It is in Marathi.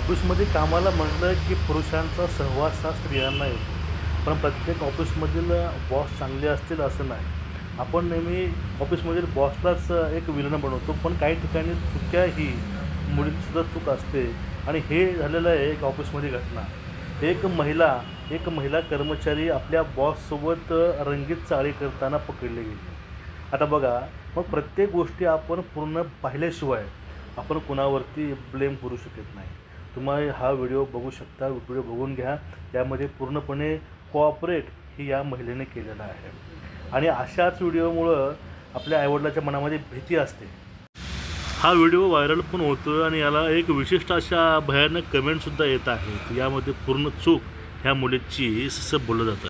ऑफिसमध्ये कामाला म्हटलं की पुरुषांचा सहवास हा स्त्रियांना येतो. पण प्रत्येक ऑफिसमधील बॉस चांगले असतील असं नाही. आपण नेहमी ऑफिसमधील बॉसलाच एक विलन बनवतो, पण काही ठिकाणी चुक्याही मुलींचीसुद्धा चूक असते. आणि हे झालेलं आहे एक ऑफिसमध्ये घटना. एक महिला एक महिला कर्मचारी आपल्या बॉससोबत रंगीत चाळी करताना पकडली गेली. आता बघा, मग प्रत्येक गोष्टी आपण पूर्ण पाहिल्याशिवाय आपण कुणावरती ब्लेम करू शकत नाही. तुम्ही हा व्हिडिओ बघू शकता, व्हिडिओ बघून घ्या. यामध्ये पूर्णपणे कोऑपरेट ही या महिलेने केलेलं आहे. आणि अशाच व्हिडिओमुळं आपल्या आईवडिलाच्या मनामध्ये भीती असते. हा व्हिडिओ व्हायरल पण होतो आणि याला एक विशिष्ट अशा भयानक कमेंटसुद्धा येत आहेत. यामध्ये पूर्ण चूक ह्या मुलीची असं बोललं जातं.